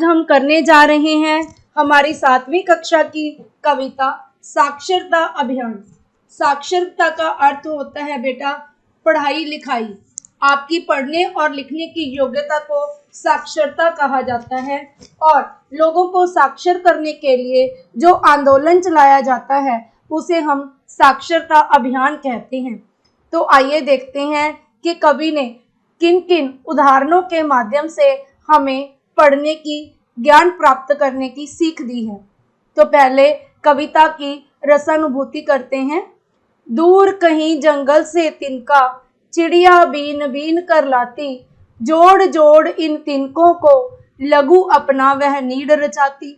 हम करने जा रहे हैं हमारी 7वीं कक्षा की कविता साक्षरता अभियान। साक्षरता का अर्थ होता है बेटा पढ़ाई लिखाई। आपकी पढ़ने और लिखने की योग्यता को साक्षरता कहा जाता है और लोगों को साक्षर करने के लिए जो आंदोलन चलाया जाता है उसे हम साक्षरता अभियान कहते हैं। तो आइए देखते हैं कि कवि ने किन किन उदाहरणों के माध्यम से हमें पढ़ने की, ज्ञान प्राप्त करने की सीख दी है। तो पहले कविता की रसानुभूति करते हैं। दूर कहीं जंगल से तिनका, चिड़िया बीन बीन कर लाती, जोड़ जोड़ इन तिनकों को, लघु अपना वह नीड रचाती।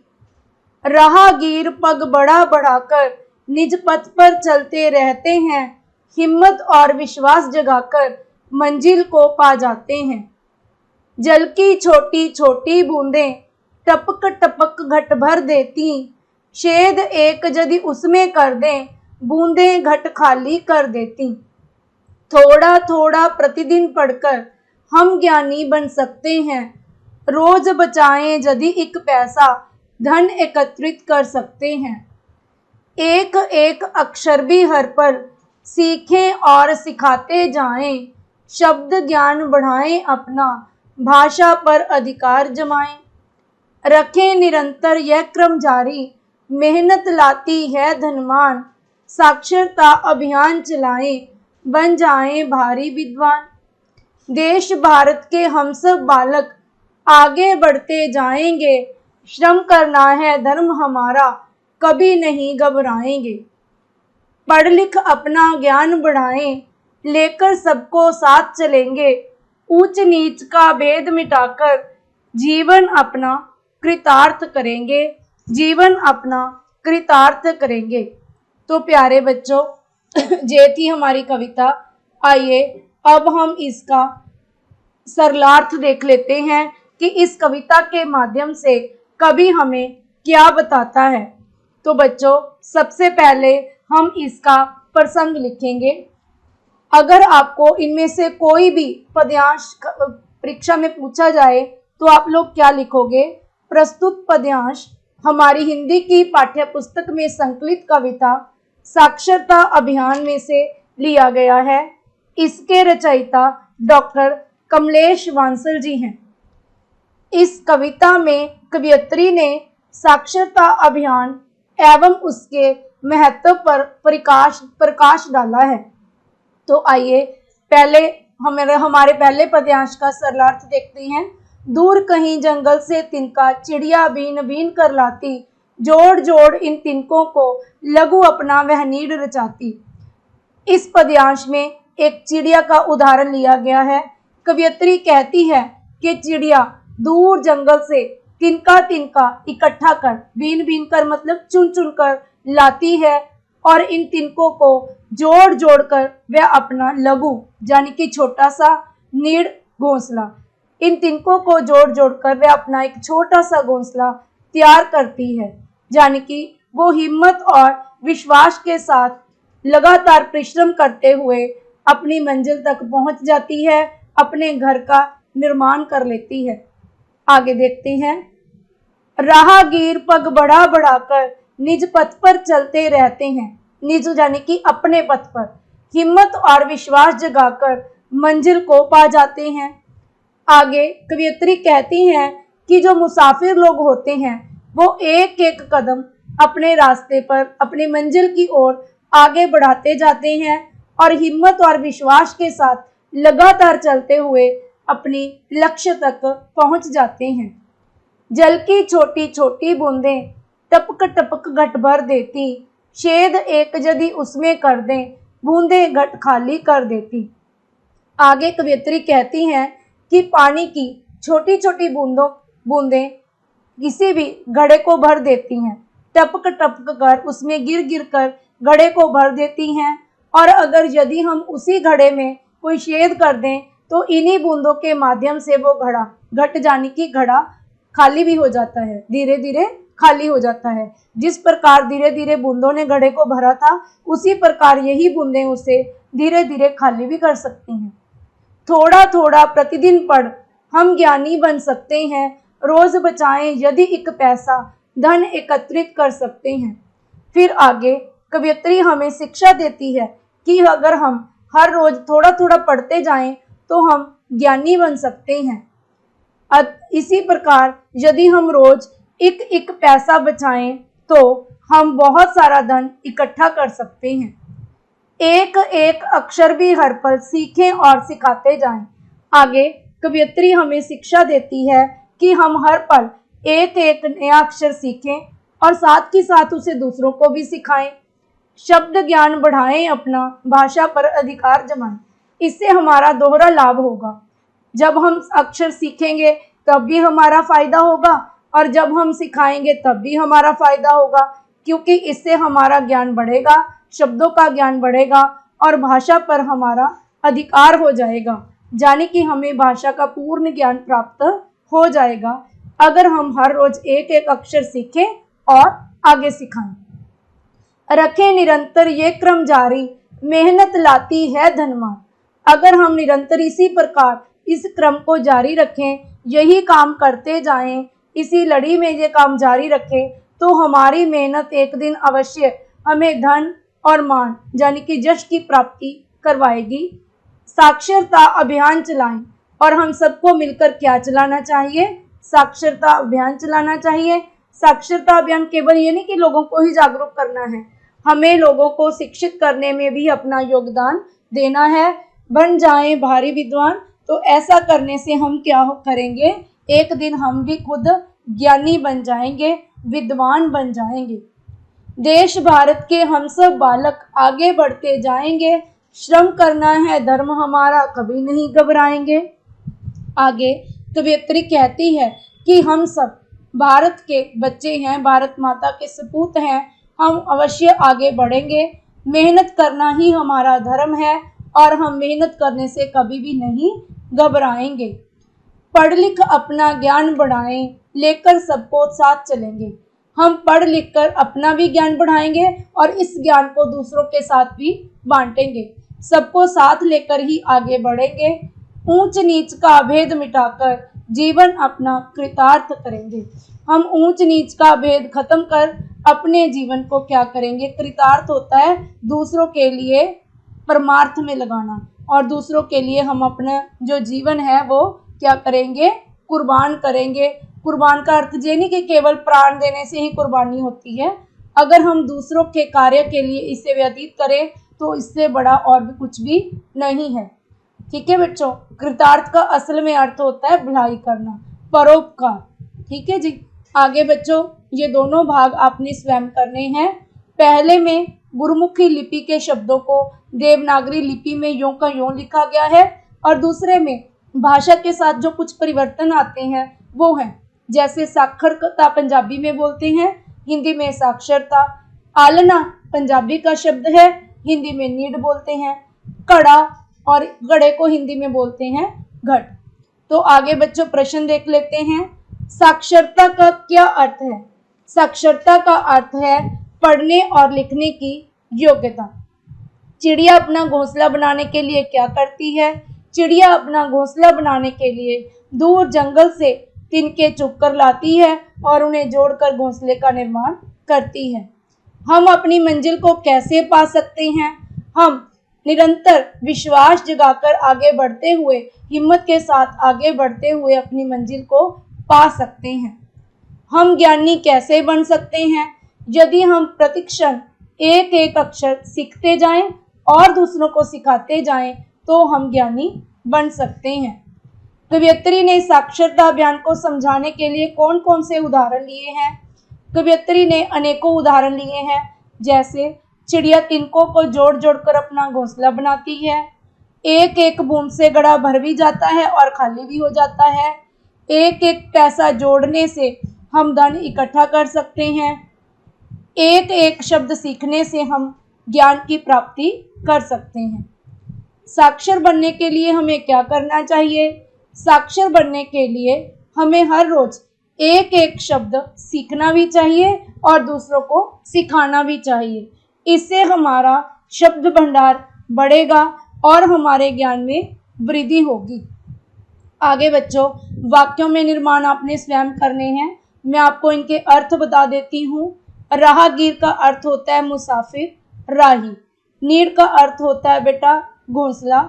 राहगीर पग बढ़ा बढ़ाकर निज पथ पर चलते रहते हैं, हिम्मत और विश्वास जगाकर मंजिल को पा जाते हैं। जल की छोटी छोटी बूंदें टपक टपक घट भर देती, शेद एक यदि उसमें कर दें, बूंदें घट खाली कर देती। थोड़ा थोड़ा प्रतिदिन पढ़कर हम ज्ञानी बन सकते हैं, रोज बचाएं यदि एक पैसा, धन एकत्रित कर सकते हैं। एक एक अक्षर भी हर पल सीखें और सिखाते जाएं, शब्द ज्ञान बढ़ाएं अपना, भाषा पर अधिकार जमाएं। रखें निरंतर यह क्रम जारी, मेहनत लाती है धनवान, साक्षरता अभियान चलाएं, बन जाएं भारी विद्वान। देश भारत के हम सब बालक आगे बढ़ते जाएंगे, श्रम करना है धर्म हमारा, कभी नहीं घबराएंगे। पढ़ लिख अपना ज्ञान बढ़ाएं, लेकर सबको साथ चलेंगे, ऊंच नीच का भेद मिटाकर जीवन अपना कृतार्थ करेंगे, जीवन अपना कृतार्थ करेंगे। तो प्यारे बच्चों, ये थी हमारी कविता। आइए अब हम इसका सरलार्थ देख लेते हैं कि इस कविता के माध्यम से कवि हमें क्या बताता है। तो बच्चों, सबसे पहले हम इसका प्रसंग लिखेंगे। अगर आपको इनमें से कोई भी पद्यांश परीक्षा में पूछा जाए तो आप लोग क्या लिखोगे? प्रस्तुत पद्यांश हमारी हिंदी की पाठ्य पुस्तक में संकलित कविता साक्षरता अभियान में से लिया गया है। इसके रचयिता डॉक्टर कमलेश वांसल जी हैं। इस कविता में कवयित्री ने साक्षरता अभियान एवं उसके महत्व पर प्रकाश डाला है। तो आइए पहले हमारे पहले पद्यांश का सरलार्थ देखते हैं। दूर कहीं जंगल से तिनका, चिड़िया बीन बीन कर लाती, जोड़ जोड़ इन तिनकों को, लघु अपना वह नीड रचाती। इस पद्यांश में एक चिड़िया का उदाहरण लिया गया है। कवयित्री कहती है कि चिड़िया दूर जंगल से तिनका तिनका इकट्ठा कर, बीन बीन कर मतलब चुन चुन कर लाती है, और इन तिनकों को जोड़ जोड़ कर वह अपना लघु यानी कि छोटा सा नीड घोंसला, इन तिनकों को जोड़ जोड़ कर वह अपना एक छोटा सा घोंसला तैयार करती है। यानी कि वो हिम्मत और विश्वास के साथ लगातार परिश्रम करते हुए अपनी मंजिल तक पहुंच जाती है, अपने घर का निर्माण कर लेती है। आगे देखते हैं। राहगीर पग बढ़ा बढ़ाकर निज पथ पर चलते रहते हैं, निज यानी कि अपने पथ पर, हिम्मत और विश्वास जगाकर मंजिल को पा जाते हैं। आगे कवयित्री कहती हैं कि जो मुसाफिर लोग होते हैं वो एक एक कदम अपने रास्ते पर अपनी मंजिल की ओर आगे बढ़ाते जाते हैं और हिम्मत और विश्वास के साथ लगातार चलते हुए अपनी लक्ष्य तक पहुंच जाते हैं। जल की छोटी छोटी बूंदें टपक टपक घट भर देती, शेद एक यदि उसमें कर दें, बूंदें घट खाली कर देती। आगे कवयित्री कहती हैं कि पानी की छोटी छोटी बूंदें किसी भी घड़े को भर देती हैं, टपक टपक कर उसमें गिर गिर कर घड़े को भर देती हैं, और अगर यदि हम उसी घड़े में कोई छेद कर दें तो इन्हीं बूंदों के माध्यम से वो घट जाने की घड़ा खाली भी हो जाता है, धीरे धीरे खाली हो जाता है। जिस प्रकार धीरे धीरे बूंदों ने घड़े को भरा था, उसी प्रकार यही बूंदें उसे धीरे धीरे खाली भी कर सकती हैं। थोड़ा थोड़ा प्रतिदिन पढ़ हम ज्ञानी बन सकते हैं, रोज बचाएं यदि एक पैसा धन एकत्रित कर सकते हैं। फिर आगे कवियत्री हमें शिक्षा देती है कि अगर हम हर रोज थोड़ा थोड़ा पढ़ते जाएं तो हम ज्ञानी बन सकते हैं। इसी प्रकार यदि हम रोज एक एक पैसा बचाएं तो हम बहुत सारा धन इकट्ठा कर सकते हैं। एक एक अक्षर भी हर पल सीखें और सिखाते जाएं। आगे कवियत्री हमें शिक्षा देती है कि हम हर पल एक एक नया अक्षर सीखें और साथ ही साथ उसे दूसरों को भी सिखाएं। शब्द ज्ञान बढ़ाएं, अपना भाषा पर अधिकार जमाएं। इससे हमारा दोहरा लाभ होगा। जब हम अक्षर सीखेंगे तब भी हमारा फायदा होगा और जब हम सिखाएंगे तब भी हमारा फायदा होगा, क्योंकि इससे हमारा ज्ञान बढ़ेगा, शब्दों का ज्ञान बढ़ेगा और भाषा पर हमारा अधिकार हो जाएगा, यानी कि हमें भाषा का पूर्ण ज्ञान प्राप्त हो जाएगा अगर हम हर रोज एक एक अक्षर सीखें और आगे सिखाएं। रखें निरंतर ये क्रम जारी, मेहनत लाती है धनमान। अगर हम निरंतर इसी प्रकार इस क्रम को जारी रखें, यही काम करते जाएं, इसी लड़ी में ये काम जारी रखें, तो हमारी मेहनत एक दिन अवश्य हमें धन और मान यानी कि यश की प्राप्ति करवाएगी। साक्षरता अभियान चलाएं और हम सबको मिलकर क्या चलाना चाहिए? साक्षरता अभियान चलाना चाहिए। साक्षरता अभियान केवल ये नहीं कि लोगों को ही जागरूक करना है, हमें लोगों को शिक्षित करने में भी अपना योगदान देना है। बन जाएं भारी विद्वान, तो ऐसा करने से हम क्या करेंगे? एक दिन हम भी खुद ज्ञानी बन जाएंगे, विद्वान बन जाएंगे। देश भारत के हम सब बालक आगे बढ़ते जाएंगे, श्रम करना है धर्म हमारा, कभी नहीं घबराएंगे। आगे कवियत्री कहती है कि हम सब भारत के बच्चे हैं, भारत माता के सपूत हैं, हम अवश्य आगे बढ़ेंगे। मेहनत करना ही हमारा धर्म है और हम मेहनत करने से कभी भी नहीं घबराएंगे। पढ़ लिख अपना ज्ञान बढ़ाएं, लेकर सबको साथ चलेंगे। हम पढ़ लिख कर अपना भी ज्ञान बढ़ाएंगे और इस ज्ञान को दूसरों के साथ भी बांटेंगे। सबको साथ लेकर ही आगे बढ़ेंगे। ऊंच नीच का भेद मिटाकर जीवन अपना कृतार्थ करेंगे। हम ऊंच नीच का भेद खत्म कर अपने जीवन को क्या करेंगे? कृतार्थ होता है दूसरों के लिए परमार्थ में लगाना, और दूसरों के लिए हम अपना जो जीवन है वो क्या करेंगे? कुर्बान करेंगे। कुर्बान का अर्थ ये नहीं कि केवल प्राण देने से ही कुर्बानी होती है। अगर हम दूसरों के कार्य के लिए इसे व्यतीत करें तो इससे बड़ा और भी कुछ भी नहीं है। ठीक है बच्चों, कृतार्थ का असल में अर्थ होता है भलाई करना, परोपकार। ठीक है जी। आगे बच्चों ये दोनों भाग आपने स्वयं करने हैं। पहले में गुरुमुखी लिपि के शब्दों को देवनागरी लिपि में यों का यों लिखा गया है, और दूसरे में भाषा के साथ जो कुछ परिवर्तन आते हैं वो हैं, जैसे साक्षरता पंजाबी में बोलते हैं, हिंदी में साक्षरता। आलना पंजाबी का शब्द है, हिंदी में नीड बोलते हैं। कड़ा और गड़े को हिंदी में बोलते हैं घट। तो आगे बच्चों प्रश्न देख लेते हैं। साक्षरता का क्या अर्थ है? साक्षरता का अर्थ है पढ़ने और लिखने की योग्यता। चिड़िया अपना घोंसला बनाने के लिए क्या करती है? चिड़िया अपना घोंसला बनाने के लिए दूर जंगल से तिनके चुगकर लाती है और उन्हें जोड़कर घोंसले का निर्माण करती है। हम अपनी मंजिल को कैसे पा सकते हैं? हम निरंतर विश्वास जगाकर आगे बढ़ते हुए, हिम्मत के साथ आगे बढ़ते हुए अपनी मंजिल को पा सकते हैं। हम ज्ञानी कैसे बन सकते हैं? यदि हम प्रतिक्षण एक एक अक्षर सीखते जाएं और दूसरों को सिखाते जाएं तो हम ज्ञानी बन सकते हैं। कवियत्री ने साक्षरता अभियान को समझाने के लिए कौन कौन से उदाहरण लिए हैं? कवियत्री ने अनेकों उदाहरण लिए हैं, जैसे चिड़िया तिनकों को जोड़ जोड़कर अपना घोंसला बनाती है, एक एक बूंद से घड़ा भर भी जाता है और खाली भी हो जाता है, एक एक पैसा जोड़ने से हम धन इकट्ठा कर सकते हैं, एक एक शब्द सीखने से हम ज्ञान की प्राप्ति कर सकते हैं। साक्षर बनने के लिए हमें क्या करना चाहिए? साक्षर बनने के लिए हमें हर रोज एक एक शब्द सीखना भी चाहिए और दूसरों को सिखाना भी चाहिए। इससे हमारा शब्द भंडार बढ़ेगा और हमारे ज्ञान में वृद्धि होगी। आगे बच्चों वाक्यों में निर्माण आपने स्वयं करने हैं। मैं आपको इनके अर्थ बता देती हूँ। राहगीर का अर्थ होता है मुसाफिर, राही। नीड़ का अर्थ होता है बेटा घोंसला।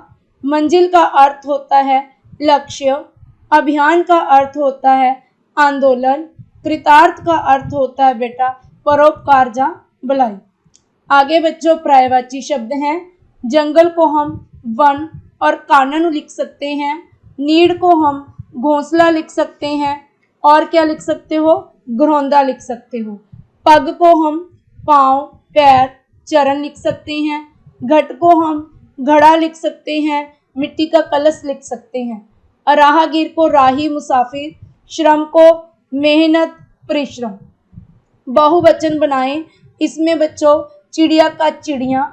मंजिल का अर्थ होता है लक्ष्य। अभियान का अर्थ होता है आंदोलन। कृतार्थ का अर्थ होता है बेटा परोपकार या भलाई। आगे बच्चों पर्यायवाची शब्द हैं। जंगल को हम वन और कानन लिख सकते हैं। नीड़ को हम घोंसला लिख सकते हैं। और क्या लिख सकते हो? घरौंदा लिख सकते हो। पग को हम पाँव, पैर, चरण लिख सकते हैं। घट को हम घड़ा लिख सकते हैं। मिट्टी का कलश लिख सकते हैं। राहगीर को राही, मुसाफिर। श्रम को मेहनत, परिश्रम। बहुवचन बनाएं। इसमें बच्चों चिड़िया का चिड़िया,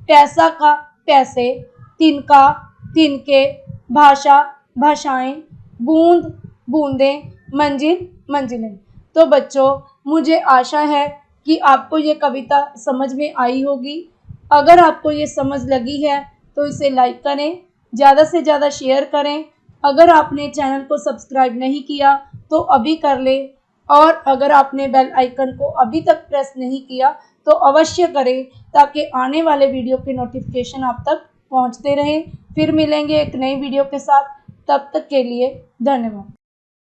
पैसा का पैसे, तिनका तिनके, भाषा भाषाएं, बूंद बूंदें, मंजिल मंजिलें। तो बच्चों मुझे आशा है कि आपको ये कविता समझ में आई होगी। अगर आपको ये समझ लगी है तो इसे लाइक करें, ज़्यादा से ज़्यादा शेयर करें। अगर आपने चैनल को सब्सक्राइब नहीं किया तो अभी कर लें, और अगर आपने बेल आइकन को अभी तक प्रेस नहीं किया तो अवश्य करें, ताकि आने वाले वीडियो के नोटिफिकेशन आप तक पहुंचते रहें। फिर मिलेंगे एक नई वीडियो के साथ, तब तक के लिए धन्यवाद।